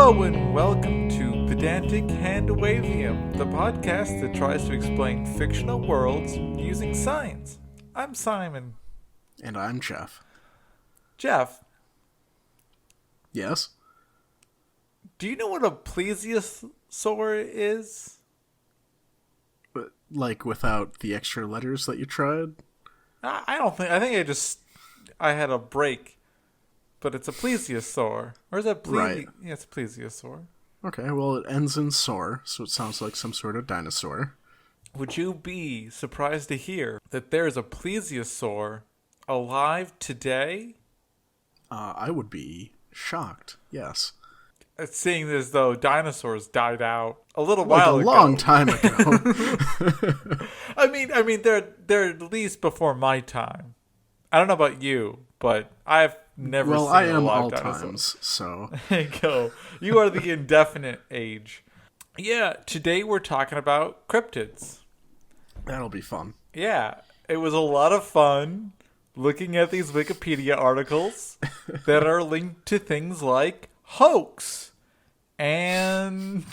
Hello and welcome to Pedantic Handwavium, the podcast that tries to explain fictional worlds using science. I'm Simon. And I'm Jeff. Jeff. Yes? Do you know what a plesiosaur is? But, like, without the extra letters that you tried? I don't think. I think I had a break. But it's a plesiosaur. Or is that Right. Yeah, it's a plesiosaur. Okay, well, it ends in "saur," so it sounds like some sort of dinosaur. Would you be surprised to hear that there is a plesiosaur alive today? I would be shocked, yes. Seeing as though dinosaurs died out a little while ago. Like a long time ago. I mean, they're at least before my time. I don't know about you, but I've never seen I a am live all dinosaur. times, so. There you go. You are the indefinite age. Yeah, today we're talking about cryptids. That'll be fun. Yeah, it was a lot of fun looking at these Wikipedia articles that are linked to things like hoax and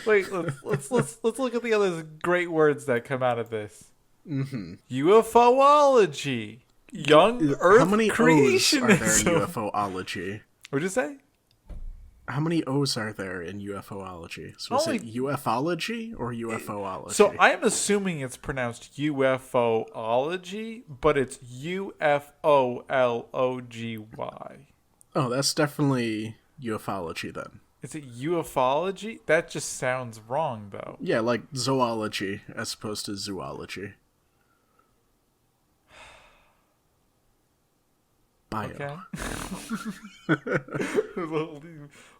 wait, let's look at the other great words that come out of this. Mm-hmm. UFOlogy, young Earth How many creationism. O's are there in UFOlogy? What'd you say? How many O's are there in UFOlogy? So is it ufology or UFOlogy? So I am assuming it's pronounced UFOlogy, but it's UFOLOGY. Oh, that's definitely ufology then. Is it ufology? That just sounds wrong, though. Yeah, like zoology as opposed to zoology. Bio. Okay.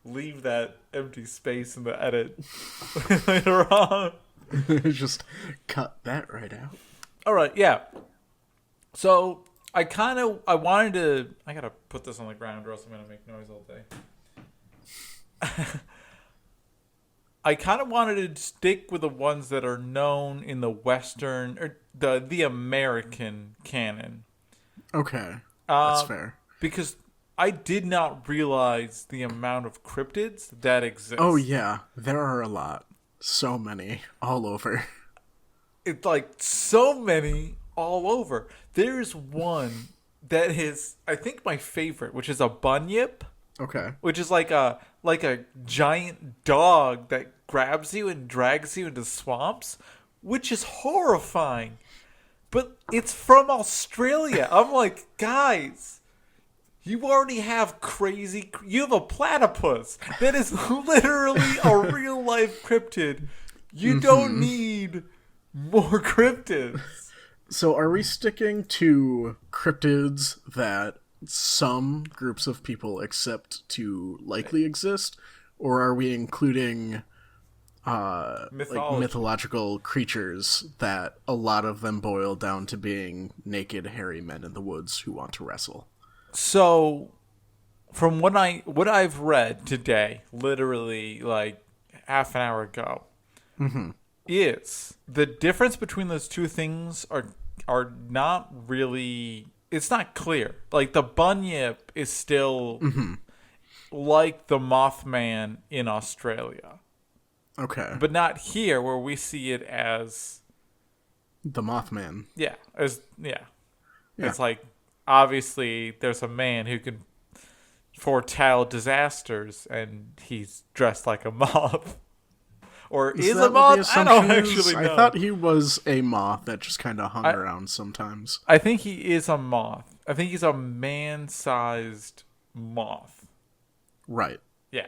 Leave that empty space in the edit later on. Just cut that right out. All right, yeah. So I wanted to. I gotta put this on the ground, or else I'm gonna make noise all day. I kind of wanted to stick with the ones that are known in the Western or the American canon. Okay, that's fair. Because I did not realize the amount of cryptids that exist. Oh yeah, there are a lot. So many. All over. It's like so many all over. There's one that is, I think, my favorite, which is a bunyip. Okay. Which is like a giant dog that grabs you and drags you into swamps, which is horrifying. But it's from Australia. I'm like, guys, you already have you have a platypus that is literally a real life cryptid. You don't need more cryptids. So are we sticking to cryptids that some groups of people accept to likely exist, or are we including like mythological creatures that a lot of them boil down to being naked, hairy men in the woods who want to wrestle? So, from what I've read today, literally like half an hour ago, is the difference between those two things are not really. It's not clear. Like the bunyip is still like the Mothman in Australia. Okay. But not here where we see it as the Mothman. Yeah. It's like obviously there's a man who can foretell disasters and he's dressed like a moth. Or is a moth? I don't actually know. I thought he was a moth that just kind of hung around sometimes. I think he is a moth. I think he's a man-sized moth. Right. Yeah.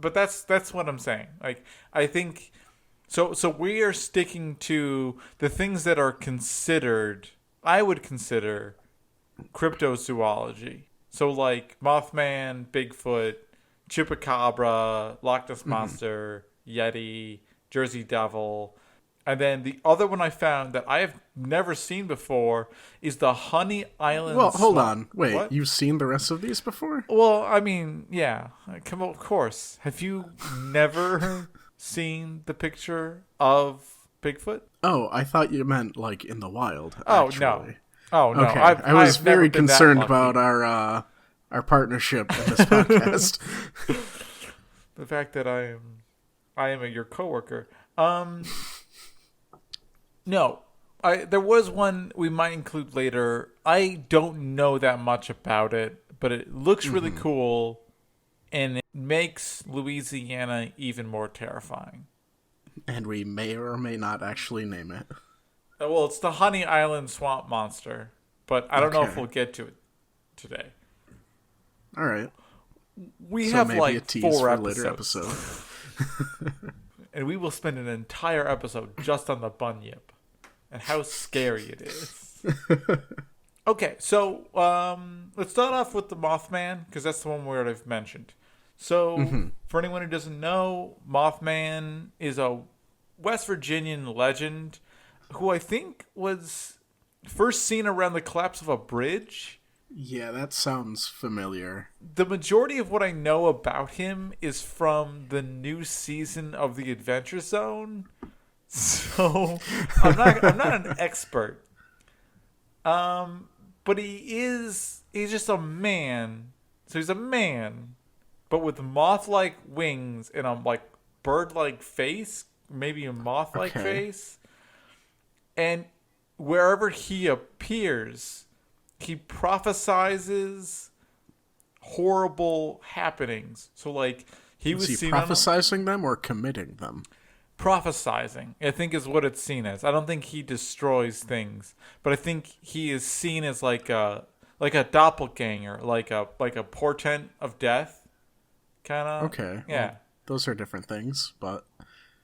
But that's what I'm saying. Like I think so we are sticking to the things that are considered, I would consider cryptozoology. So like Mothman, Bigfoot, Chupacabra, Loch Ness Monster, Yeti, Jersey Devil. And then the other one I found that I have never seen before is the Honey Island. Well, hold on. Wait, what? You've seen the rest of these before? Well, I mean, yeah. Come on, of course. Have you never seen the picture of Bigfoot? Oh, I thought you meant like in the wild. Oh, actually. no. Oh, no. Okay. I was very concerned about our our partnership in this podcast. The fact that I am your coworker. No, there was one we might include later. I don't know that much about it, but it looks really cool, and it makes Louisiana even more terrifying. And we may or may not actually name it. Well, it's the Honey Island Swamp Monster, but I don't know if we'll get to it today. All right. We have maybe like a tease 4 for a episodes. later episode. And we will spend an entire episode just on the bunyip and how scary it is. Okay, so let's start off with the Mothman, because that's the one word I've mentioned. So, for anyone who doesn't know, Mothman is a West Virginian legend who I think was first seen around the collapse of a bridge. Yeah, that sounds familiar. The majority of what I know about him is from the new season of The Adventure Zone. So I'm not an expert. But he's just a man. So he's a man, but with moth-like wings and a like bird-like face, maybe a moth-like face. And wherever he appears, he prophesizes horrible happenings. So, like, he was Is he seen prophesizing them or committing them? Prophesizing, I think, is what it's seen as. I don't think he destroys things, but I think he is seen as like a doppelganger, like a portent of death, kind of. Okay. Yeah. Well, those are different things, but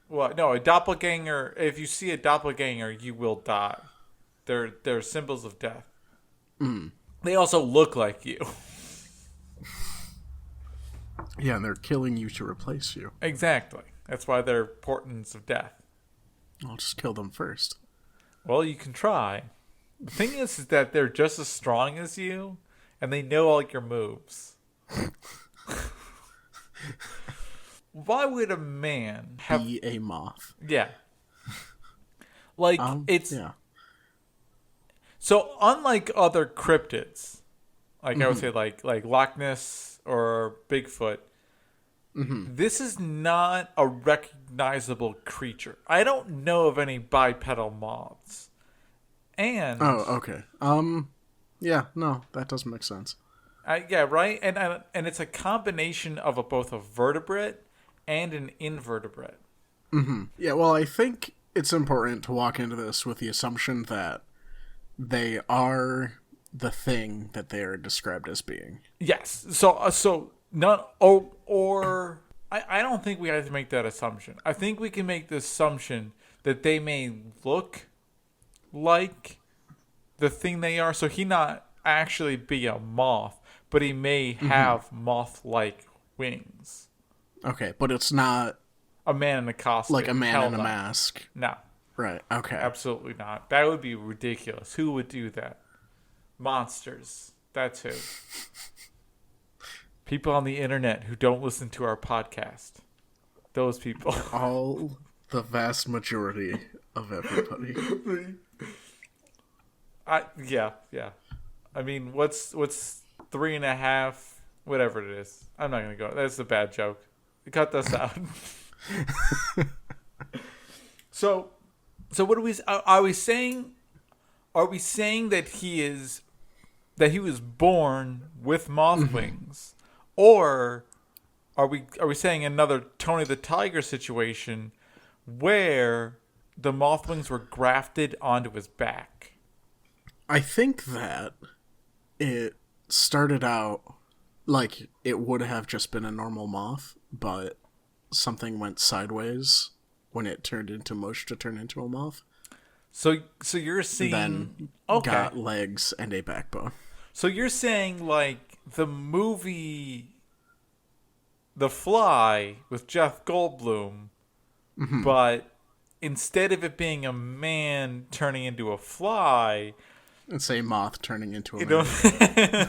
Well, no, a doppelganger. If you see a doppelganger, you will die. They're symbols of death. They also look like you. yeah, and they're killing you to replace you. Exactly. That's why they're portents of death. I'll just kill them first. Well, you can try. The thing is that they're just as strong as you, and they know all your moves. Why would a man Be a moth. Yeah. Like, it's... Yeah. So, unlike other cryptids, like I would say like Loch Ness or Bigfoot, this is not a recognizable creature. I don't know of any bipedal moths. And... Oh, okay. Yeah, no, that doesn't make sense. Yeah, right? And it's a combination of both a vertebrate and an invertebrate. Yeah, well, I think it's important to walk into this with the assumption that they are the thing that they are described as being. Yes. So not or I don't think we have to make that assumption. I think we can make the assumption that they may look like the thing they are. So he not actually be a moth, but he may have moth-like wings. Okay, but it's not A man in a costume. like a man Hell in a no. mask. No. Right, okay. Absolutely not. That would be ridiculous. Who would do that? Monsters. That's who. People on the internet who don't listen to our podcast. Those people. All the vast majority of everybody. Yeah. I mean, what's 3.5, whatever it is. I'm not gonna go. That's a bad joke. Cut this out. So what are we saying? Are we saying that he was born with moth wings, or are we saying another Tony the Tiger situation where the moth wings were grafted onto his back? I think that it started out like it would have just been a normal moth, but something went sideways when it turned into mush to turn into a moth. So you're seeing Then got legs and a backbone. So you're saying like the movie The Fly with Jeff Goldblum, but instead of it being a man turning into a fly, It's a moth turning into a you man.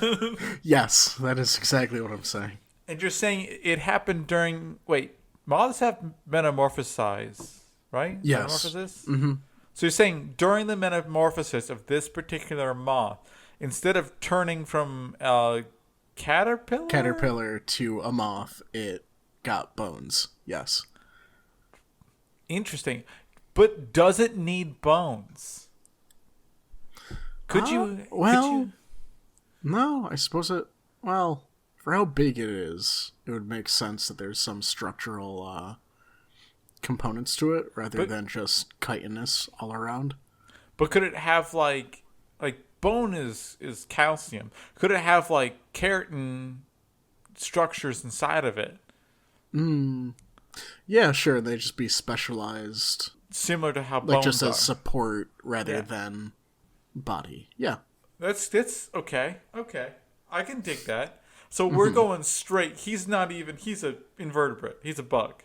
know, Yes, that is exactly what I'm saying. and you're saying it happened during moths have metamorphosize, right? Yes. Metamorphosis? So you're saying during the metamorphosis of this particular moth, instead of turning from caterpillar to a moth, it got bones. Yes. Interesting. But does it need bones? Could you? No, I suppose it... Well, for how big it is, it would make sense that there's some structural components to it rather than just chitinous all around. But could it have, like bone is calcium. Could it have, like, keratin structures inside of it? Yeah, sure. They just be specialized. Similar to how bones like just are. as support rather than body. Yeah. That's okay. Okay. I can dig that. So we're going straight. He's an invertebrate. He's a bug.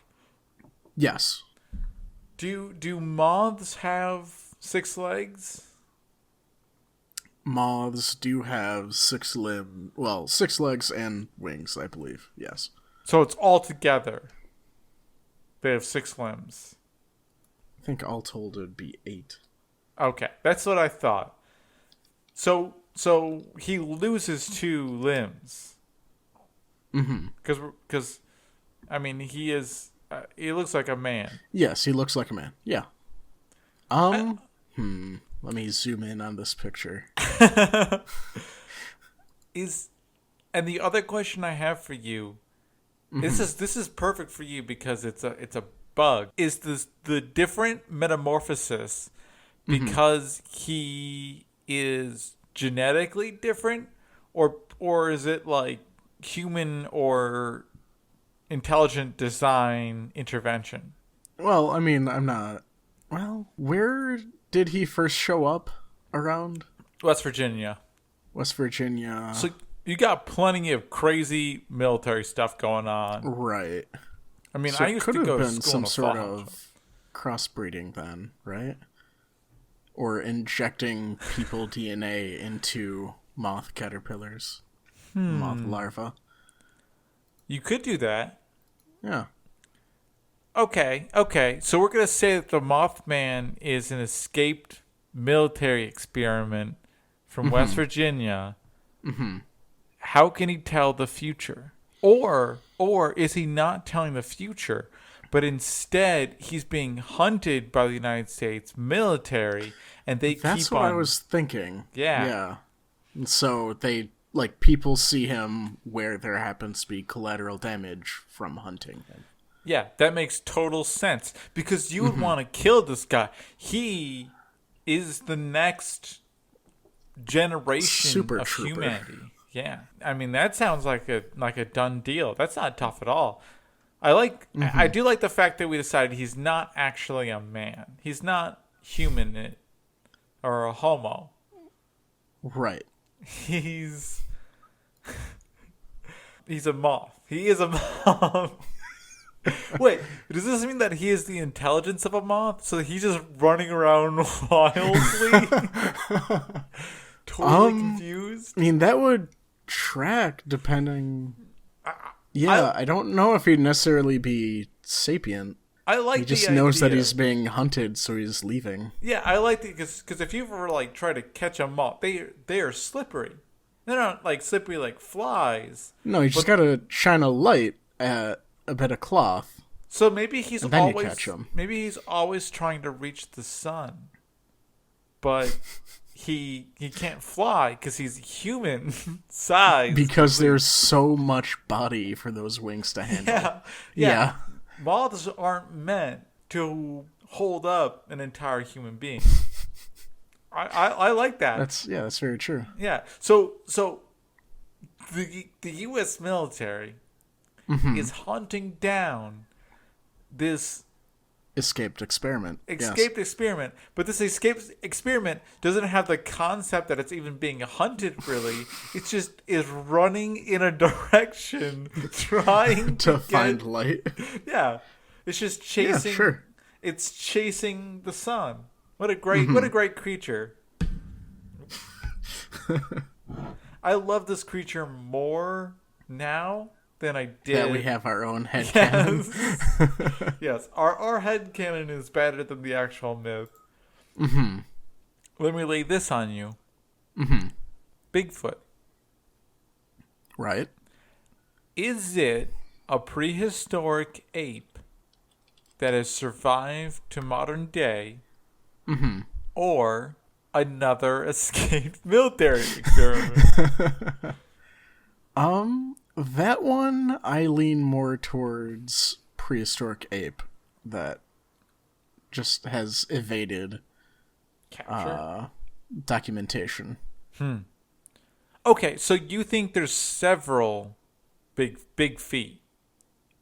Yes. Do moths have 6 legs? Moths do have 6 legs and wings, I believe. Yes. So it's all together. They have 6 limbs. I think all told it would be 8. Okay, that's what I thought. So he loses 2 limbs. Mm-hmm. Because, I mean, he looks like a man. Yes, he looks like a man. Yeah. Let me zoom in on this picture. And the other question I have for you, this is perfect for you because it's a bug. Is this the different metamorphosis because he is genetically different, or is it like human or intelligent design intervention? Well, I mean, I'm not... Well, where did he first show up around? West Virginia. West Virginia. So you got plenty of crazy military stuff going on. Right. I mean, So I used to go to school some in a sort farm. of crossbreeding then, right? Or injecting people DNA into moth caterpillars. Moth larvae. You could do that. Yeah. Okay. So we're going to say that the Mothman is an escaped military experiment from West Virginia. Mm-hmm. How can he tell the future? Or is he not telling the future, but instead he's being hunted by the United States military, and That's what I was thinking. Yeah. Yeah. And so they, like, people see him where there happens to be collateral damage from hunting him. Yeah, that makes total sense. Because you would want to kill this guy. He is the next generation Super of trooper. humanity. Yeah. I mean, that sounds like a done deal. That's not tough at all. I do like the fact that we decided he's not actually a man. He's not human or a homo. Right. He's a moth. He is a moth. Wait, does this mean that he is the intelligence of a moth? So he's just running around wildly? Totally confused? I mean, that would track depending... I don't know if he'd necessarily be sapient. I like he just the knows idea. that he's being hunted, so he's leaving. Yeah, I like it because if you ever like try to catch a moth, they are slippery. They're not like slippery like flies. No, you just gotta shine a light at a bit of cloth. So maybe he's and then always you catch him. Maybe he's always trying to reach the sun, but he can't fly because he's human size. Because there's so much body for those wings to handle. Yeah. Moths aren't meant to hold up an entire human being. I like that. That's very true. Yeah. So the U.S. military is hunting down this escaped experiment. Experiment, but this escaped experiment doesn't have the concept that it's even being hunted. Really, it just is running in a direction, trying to find light. Yeah, it's just chasing. Yeah, sure. It's chasing the sun. What a great creature. I love this creature more now than I did. Yeah, we have our own headcanon. Yes, our headcanon is better than the actual myth. Let me lay this on you. Bigfoot. Right. Is it a prehistoric ape that has survived to modern day, or another escaped military experiment? That one I lean more towards prehistoric ape that just has evaded Capture. documentation. Okay, so you think there's several big feet?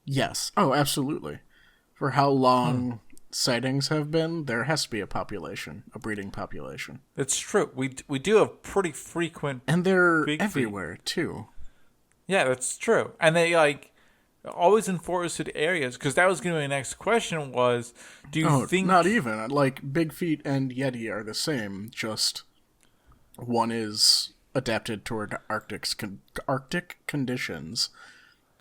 Yes. Oh, absolutely. For how long sightings have been, there has to be a population, a breeding population. That's true. We do have pretty frequent, And they're big everywhere, too. Yeah, that's true. And they always in forested areas, because that was going to be my next question was, do you think... Not even. Like, Big Feet and Yeti are the same, just one is adapted toward Arctic conditions,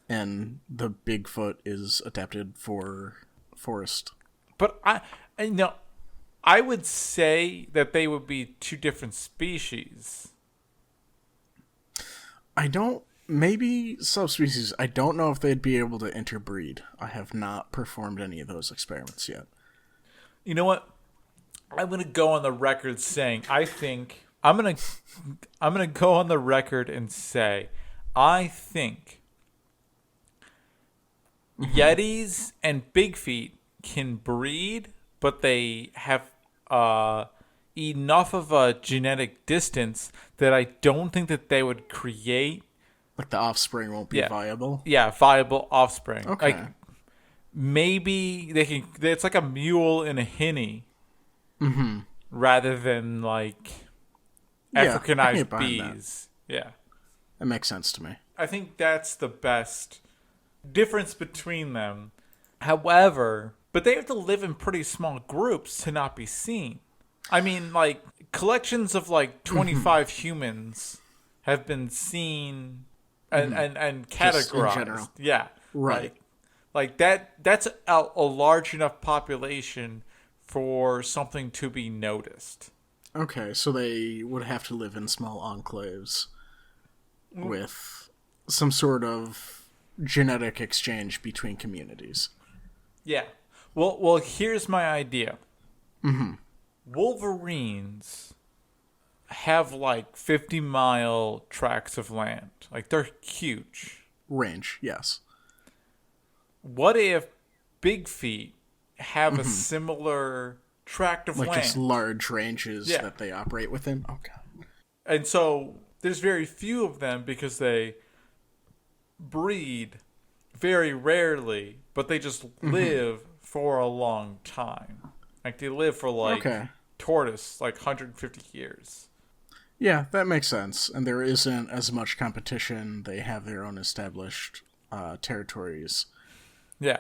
and the Bigfoot is adapted for forest. But I would say that they would be two different species. Maybe subspecies. I don't know if they'd be able to interbreed. I have not performed any of those experiments yet. You know what? I'm going to go on the record saying I'm going to go on the record and say I think Yetis and Big Feet can breed, but they have enough of a genetic distance that I don't think that they would create... Like, the offspring won't be viable? Yeah, viable offspring. Okay. Like, maybe they can... It's like a mule and a hinny. Mm-hmm. Rather than, like, Africanized bees. Yeah. That makes sense to me. I think that's the best difference between them. However, but they have to live in pretty small groups to not be seen. I mean, like, collections of, like, 25 humans have been seen... And categorized. In general. Yeah. Right. Like that's a large enough population for something to be noticed. Okay, so they would have to live in small enclaves with some sort of genetic exchange between communities. Yeah. Well, here's my idea. Mm-hmm. Wolverines have like 50-mile tracts of land. Like, they're huge. Range, yes. What if Big Feet have a similar tract of land? Like, just large ranges that they operate within? Oh, God. And so there's very few of them because they breed very rarely, but they just live for a long time. Like, they live for, like, tortoise, like 150 years. Yeah, that makes sense. And there isn't as much competition. They have their own established territories. Yeah.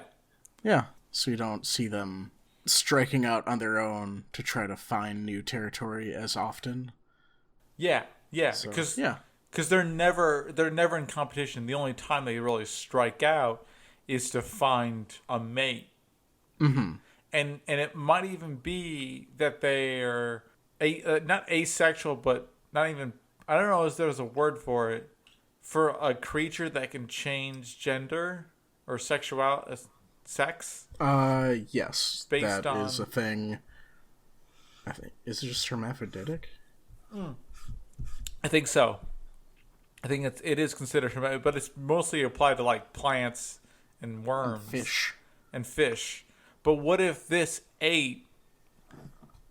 Yeah. So you don't see them striking out on their own to try to find new territory as often. Yeah. Yeah. Because they're never in competition. The only time they really strike out is to find a mate. Mm-hmm. And it might even be that they're not asexual, but not even, I don't know if there's a word for it, for a creature that can change gender or sexuality, sex. Yes, Based that on... is a thing. I think, is it just hermaphroditic? I think so. I think it is considered hermaphroditic, but it's mostly applied to like plants and worms. And fish. But what if this ape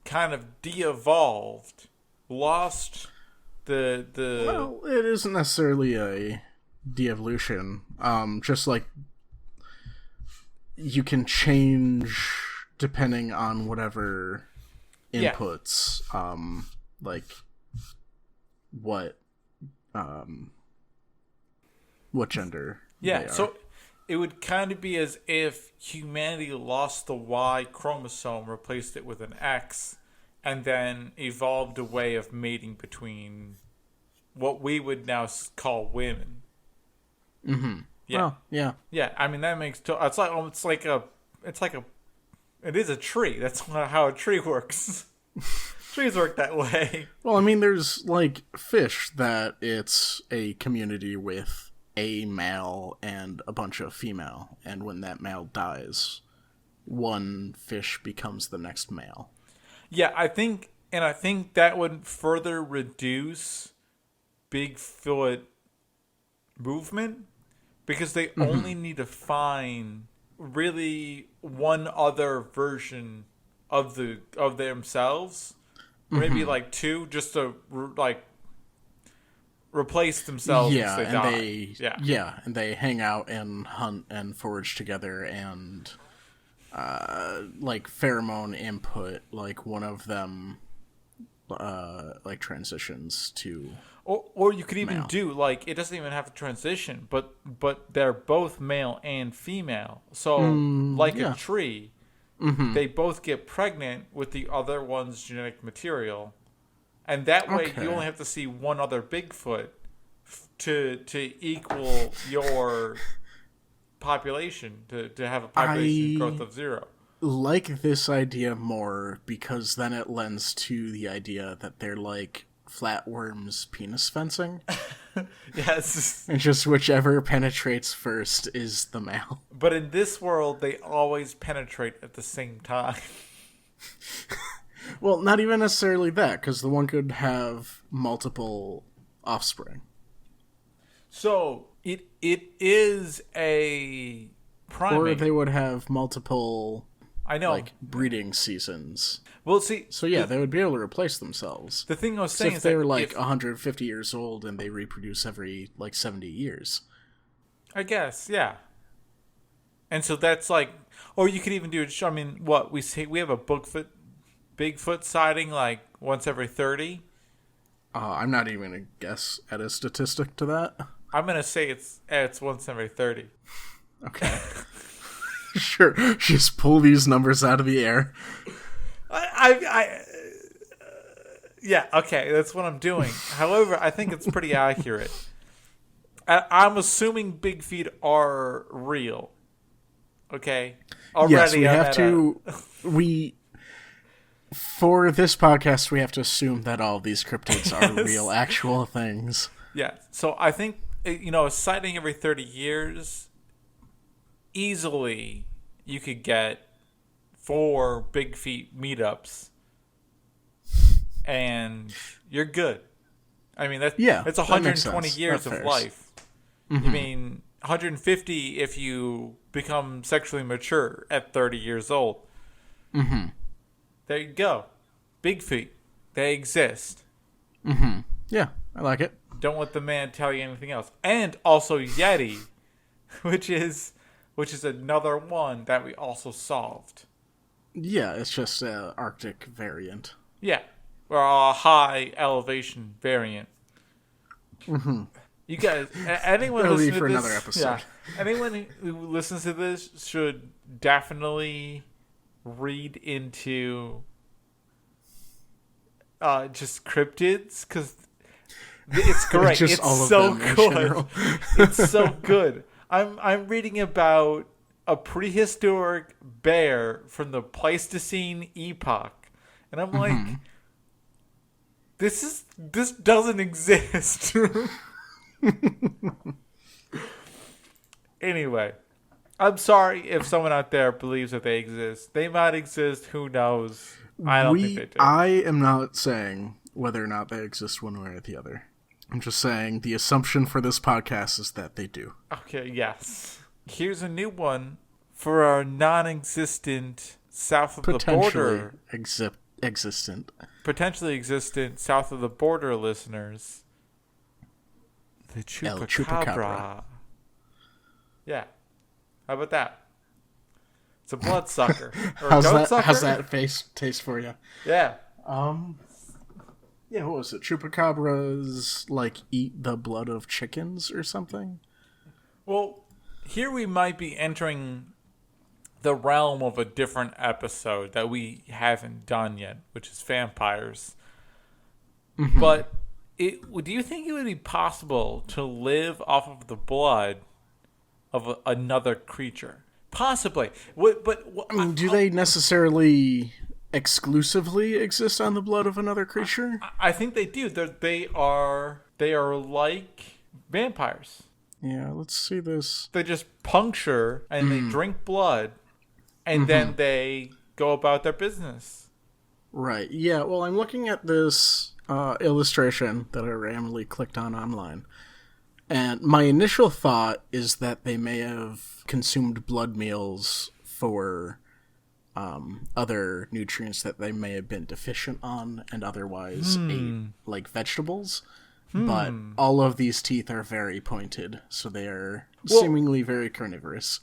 kind of de-evolved, lost the... Well, it isn't necessarily a de-evolution. Just like you can change depending on whatever inputs, like what gender they are. So it would kind of be as if humanity lost the Y chromosome, replaced it with an X, and then evolved a way of mating between what we would now call women. Mm-hmm. Yeah. Well, yeah. Yeah. I mean, that makes it is a tree. That's how a tree works. Trees work that way. Well, I mean, there's like fish that it's a community with a male and a bunch of female, and when that male dies, one fish becomes the next male. Yeah, I think that would further reduce Bigfoot movement because they only need to find really one other version of themselves, maybe like two, just to like replace themselves once they die. And they hang out and hunt and forage together, and like pheromone input, like one of them like transitions to or you could even male. do like it doesn't even have to transition, but they're both male and female, so a tree, they both get pregnant with the other one's genetic material, and that way you only have to see one other Bigfoot to equal your population, to have a population growth of 0. Like this idea more because then it lends to the idea that they're like flatworms penis fencing. Yes. And just whichever penetrates first is the male. But in this world, they always penetrate at the same time. Well, not even necessarily that, because the one could have multiple offspring. So it is a primate. Or they would have multiple, like breeding seasons. Well, see, so yeah, they would be able to replace themselves. The thing I was saying if is they were 150 years old and they reproduce every 70 years. I guess, yeah. And so that's like, or you could even do. I mean, what we say, we have a Bigfoot sighting like once every 30. I'm not even gonna guess at a statistic to that. I'm gonna say it's once every 30. Okay. Sure. Just pull these numbers out of the air. Yeah, okay, that's what I'm doing. However, I think it's pretty accurate. I'm assuming big feet are real. Okay? Already, yes, we have to... For this podcast, we have to assume that all of these cryptids are real, actual things. Yeah, so I think, a sighting every 30 years, easily you could get 4 big feet meetups, and you're good. I mean, that's 120 years of life. Mm-hmm. I mean, 150 if you become sexually mature at 30 years old. Mm-hmm. There you go. Big feet. They exist. Mm-hmm. Yeah, I like it. Don't let the man tell you anything else. And also Yeti, which is another one that we also solved. Yeah, it's just an Arctic variant. Yeah, or a high elevation variant. Mm-hmm. You guys, anyone listening to this, another episode. Yeah, anyone who listens to this should definitely read into just cryptids, because it's great. It's so good. It's so good. I'm reading about a prehistoric bear from the Pleistocene epoch, and I'm like, this doesn't exist. Anyway, I'm sorry if someone out there believes that they exist. They might exist. Who knows? I don't think they do. I am not saying whether or not they exist one way or the other. I'm just saying the assumption for this podcast is that they do. Okay, yes. Here's a new one for our non-existent south of the border. Potentially existent south of the border listeners. The Chupacabra. Yeah. How about that? It's a bloodsucker. How's that face taste for you? Yeah. Yeah, what was it? Chupacabras, eat the blood of chickens or something? Well, here we might be entering the realm of a different episode that we haven't done yet, which is vampires. Mm-hmm. But do you think it would be possible to live off of the blood of another creature? Possibly. Do they necessarily exclusively exist on the blood of another creature? I think they do. They are like vampires. Yeah, let's see this. They just puncture and they drink blood, and then they go about their business. Right. Yeah, well, I'm looking at this illustration that I randomly clicked on online. And my initial thought is that they may have consumed blood meals for other nutrients that they may have been deficient on and otherwise ate, like vegetables. But all of these teeth are very pointed, so they are seemingly very carnivorous.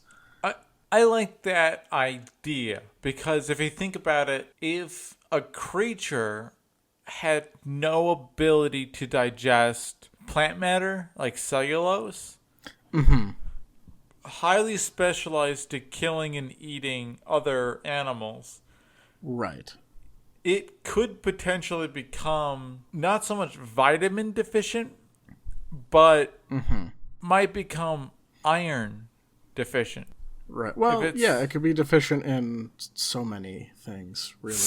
I like that idea because if you think about it, if a creature had no ability to digest plant matter like cellulose, highly specialized to killing and eating other animals, Right. it could potentially become not so much vitamin deficient, but might become iron deficient. Right. Well, yeah, it could be deficient in so many things, really.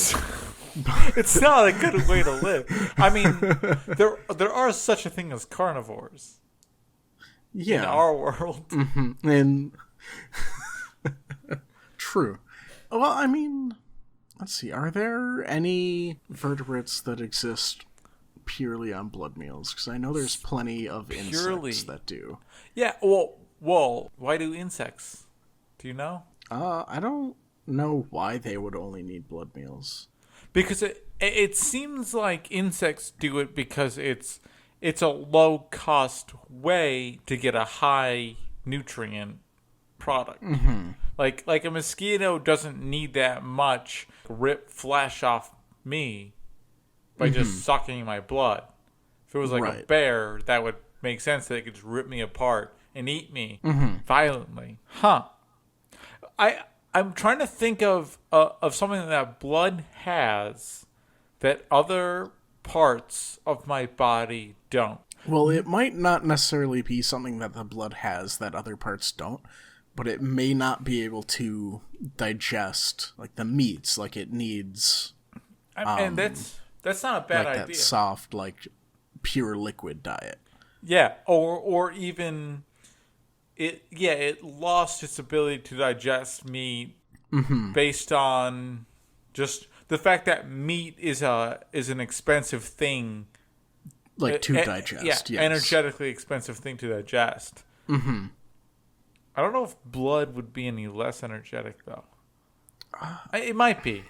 It's not a good way to live. I mean, there are such a thing as carnivores in our world. And true. Well, I mean, let's see. Are there any vertebrates that exist purely on blood meals? Because I know there's plenty of insects that do. Yeah. Well, why do insects? Do you know? I don't know why they would only need blood meals. Because it seems like insects do it because it's a low cost way to get a high nutrient product. Like a mosquito doesn't need that much rip flesh off me by just sucking my blood. If it was like a bear, that would make sense that it could just rip me apart and eat me violently. I'm trying to think of something that blood has that other parts of my body don't. Well, it might not necessarily be something that the blood has that other parts don't, but it may not be able to digest like the meats like it needs. And that's not a bad like idea. That soft, like pure liquid diet. Yeah, or even it lost its ability to digest meat based on just the fact that meat is an expensive thing, like to digest. Yeah, yes. Energetically expensive thing to digest. I don't know if blood would be any less energetic though. It might be.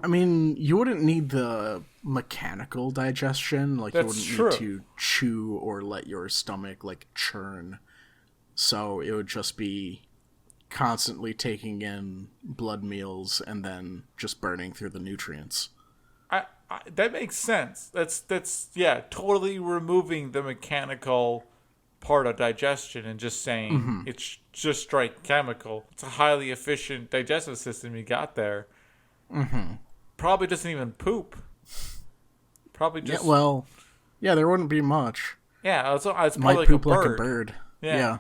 I mean, you wouldn't need the mechanical digestion. Like, That's you wouldn't need to chew or let your stomach, like, churn. So it would just be constantly taking in blood meals and then just burning through the nutrients. That makes sense. That's totally removing the mechanical part of digestion and just saying it's just straight chemical. It's a highly efficient digestive system you got there. Probably doesn't even poop. Probably just there wouldn't be much. Yeah, it's probably might like poop a bird. like a bird. Yeah.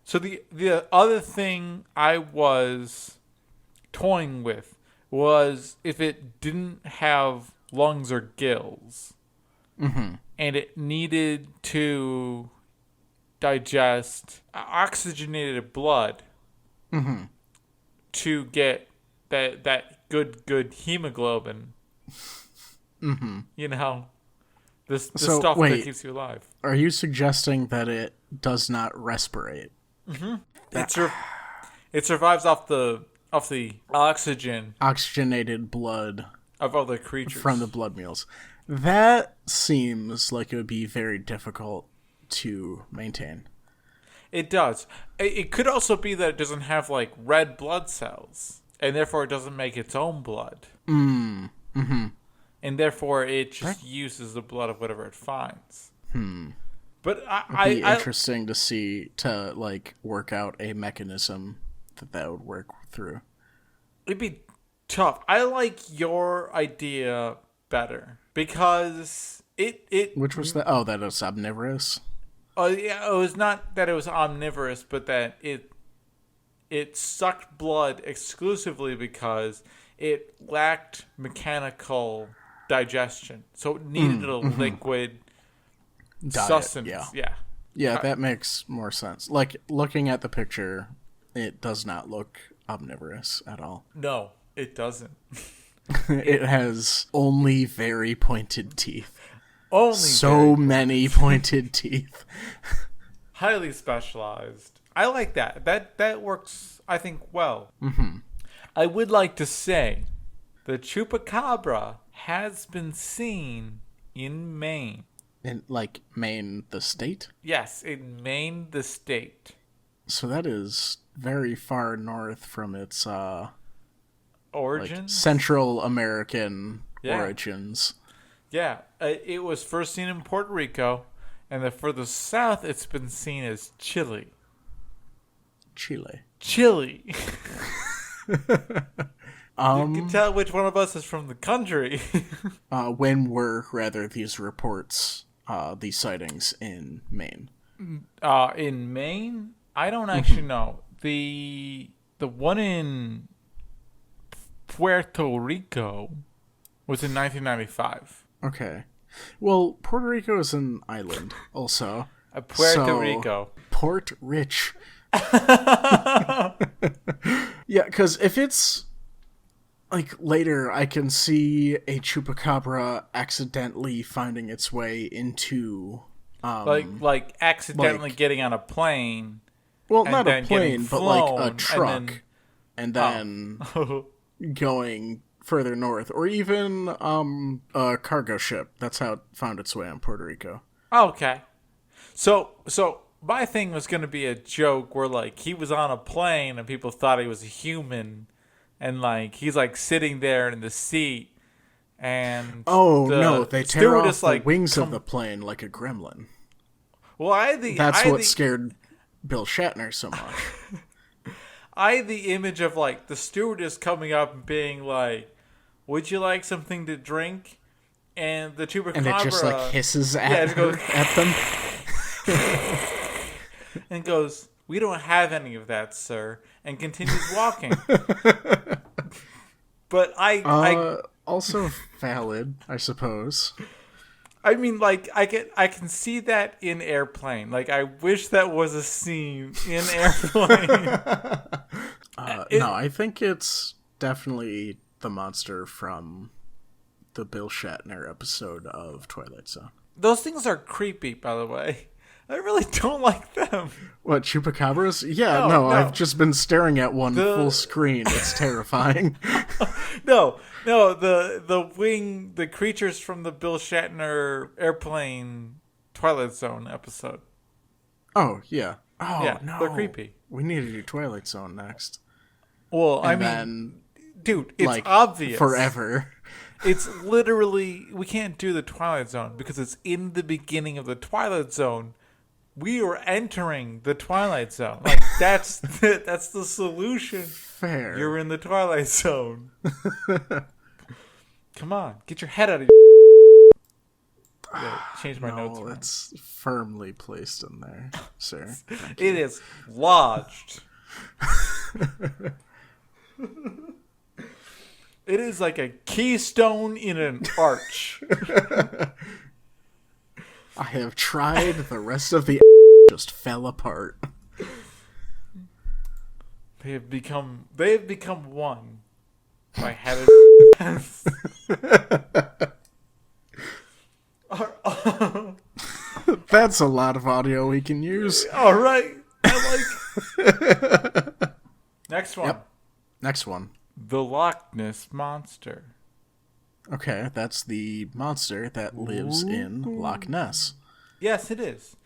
So the other thing I was toying with was if it didn't have lungs or gills, and it needed to digest oxygenated blood to get that good hemoglobin. You know, this stuff that keeps you alive. Are you suggesting that it does not respirate? It survives off the oxygenated blood of other creatures from the blood meals. That seems like it would be very difficult to maintain. It does. It could also be that it doesn't have like red blood cells, and therefore it doesn't make its own blood. And therefore it just uses the blood of whatever it finds. But it'd be interesting to see, to like work out a mechanism that would work through. It'd be tough. I like your idea better because it Which was that? Oh, that was omnivorous. Oh yeah, it was not that it was omnivorous, but that it sucked blood exclusively because it lacked mechanical digestion, so it needed a liquid diet, sustenance. Yeah. Yeah, that makes more sense. Like, looking at the picture, it does not look omnivorous at all. No, it doesn't. It has only very pointed teeth. Only so many pointed teeth. Highly specialized. I like that. That works, I think, well. Mm-hmm. I would like to say the Chupacabra has been seen in Maine. In, like, Maine, the state? Yes, in Maine, the state. So that is very far north from its, origins? Like, Central American origins. Yeah, it was first seen in Puerto Rico, and the further south it's been seen as Chile. Chile. You can tell which one of us is from the country. When were, rather, these reports, these sightings in Maine? In Maine? I don't actually know. The one in Puerto Rico was in 1995. Okay. Well, Puerto Rico is an island, also. Puerto Rico. Port Rich. Yeah, because if it's, like, later, I can see a Chupacabra accidentally finding its way into... like accidentally getting on a plane. Well, not a plane, but, like, a truck. And then Oh. going further north. Or even a cargo ship. That's how it found its way in Puerto Rico. Okay. So my thing was going to be a joke where, like, he was on a plane and people thought he was a human, and, like, he's, like, sitting there in the seat, and no, they tear off the like, wings of the plane like a gremlin. Well, That's what scared Bill Shatner so much. I had the image of, like, the stewardess coming up and being like, "Would you like something to drink?" And the Chupacabra... And it just, like, hisses at them. And goes, "We don't have any of that, sir," and continues walking. But I also valid, I suppose. I mean, like, I can see that in Airplane. Like, I wish that was a scene in Airplane. No, I think it's definitely the monster from the Bill Shatner episode of Twilight Zone. Those things are creepy, by the way. I really don't like them. What, Chupacabras? Yeah, no, I've just been staring at one full screen. It's terrifying. No, the creatures from the Bill Shatner Airplane Twilight Zone episode. Oh, yeah. Oh, yeah, no. they're creepy. We need to do Twilight Zone next. Well, And then, dude, it's like, obvious. Forever. It's literally, we can't do the Twilight Zone because it's in the beginning of the Twilight Zone. We are entering the Twilight Zone. Like, that's the solution. Fair. You're in the Twilight Zone. Come on, get your head out of change my notes. No, it's firmly placed in there, sir. It is lodged. It is like a keystone in an arch. I have tried. The rest of the just fell apart. They have become one by having. That's a lot of audio we can use. All right. Next one. Yep. Next one. The Loch Ness Monster. Okay, that's the monster that lives in Loch Ness. Yes, it is.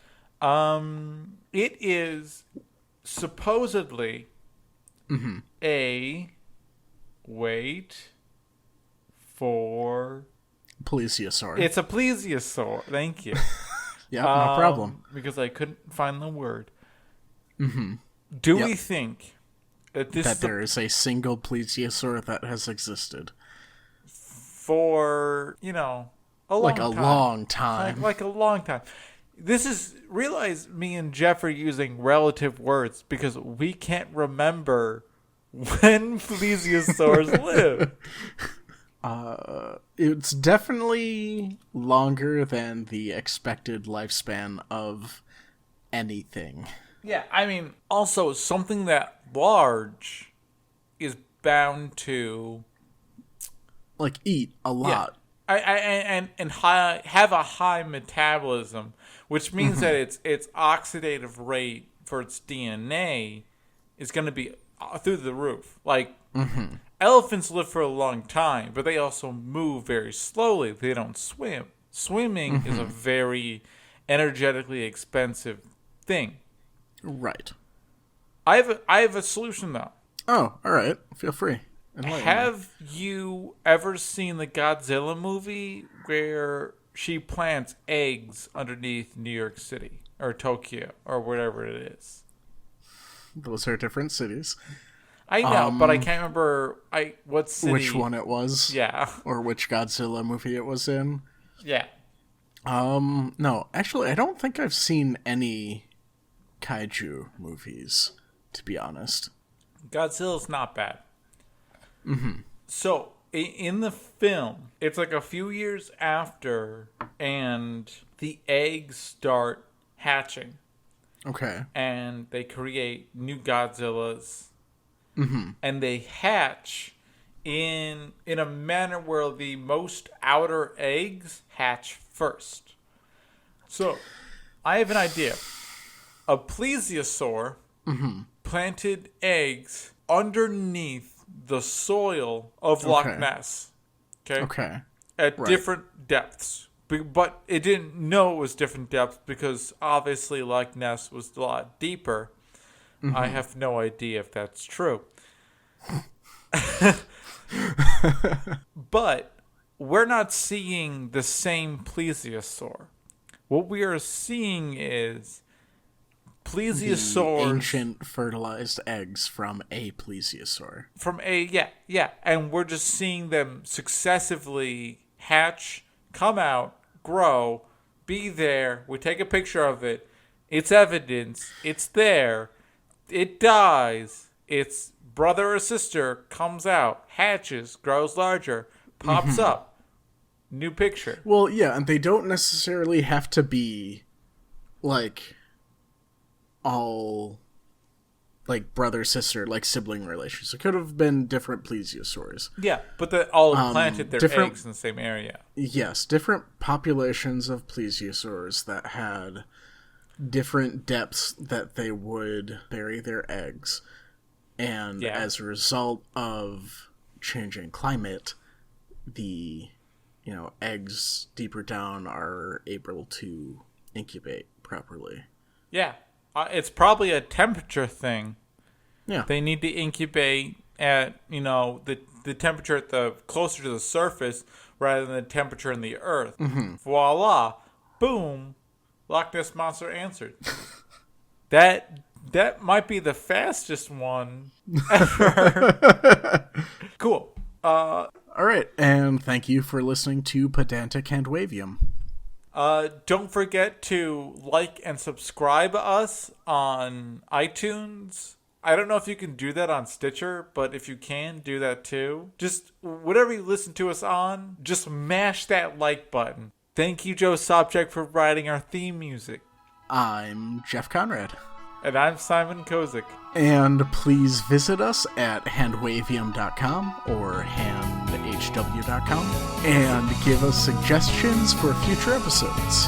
It is supposedly a plesiosaur. It's a plesiosaur. Thank you. Yeah, no problem. Because I couldn't find the word. Do we think that there is a single plesiosaur that has existed for, a long time? Like a long time. This is, realize me and Jeff are using relative words because we can't remember when plesiosaurs live. It's definitely longer than the expected lifespan of anything. Yeah, I mean, also something that large is bound to Like, eat a lot. and have a high metabolism, which means that its oxidative rate for its DNA is going to be through the roof. Like, elephants live for a long time, but they also move very slowly. They don't swim. Swimming is a very energetically expensive thing. Right. I have a solution though. Oh, all right. Feel free. Enlighten me. Have you ever seen the Godzilla movie where she plants eggs underneath New York City or Tokyo or whatever it is? Those are different cities. I know, but I can't remember what city. Which one it was. Yeah. Or which Godzilla movie it was in. Yeah. No, actually, I don't think I've seen any kaiju movies, to be honest. Godzilla's not bad. So, in the film, it's like a few years after, and the eggs start hatching. Okay. And they create new Godzillas. And they hatch in a manner where the most outer eggs hatch first. So, I have an idea. A plesiosaur planted eggs underneath the soil of Loch Ness. Okay. At different depths. But it didn't know it was different depths because obviously Loch Ness was a lot deeper. I have no idea if that's true. But we're not seeing the same plesiosaur. What we are seeing is plesiosaurs, the ancient fertilized eggs from a plesiosaur. And we're just seeing them successively hatch, come out, grow, be there. We take a picture of it. It's evidence. It's there. It dies. Its brother or sister comes out, hatches, grows larger, pops up. New picture. Well, yeah, and they don't necessarily have to be, like, all, like, brother-sister, like, sibling relations. It could have been different plesiosaurs. Yeah, but they all implanted their eggs in the same area. Yes, different populations of plesiosaurs that had different depths that they would bury their eggs. And as a result of changing climate, the, eggs deeper down are able to incubate properly. Yeah. It's probably a temperature thing. Yeah. They need to incubate at, the temperature at the closer to the surface rather than the temperature in the earth. Voila. Boom. Loch Ness Monster answered. That might be the fastest one ever. Cool. All right, and thank you for listening to Pedantic Handwavium. Don't forget to like and subscribe us on iTunes. I don't know if you can do that on Stitcher, but if you can, do that too. Just whatever you listen to us on, just mash that like button. Thank you, Joe Sopchak, for writing our theme music. I'm Jeff Conrad. And I'm Simon Kozik. And please visit us at handwavium.com or handhw.com and give us suggestions for future episodes.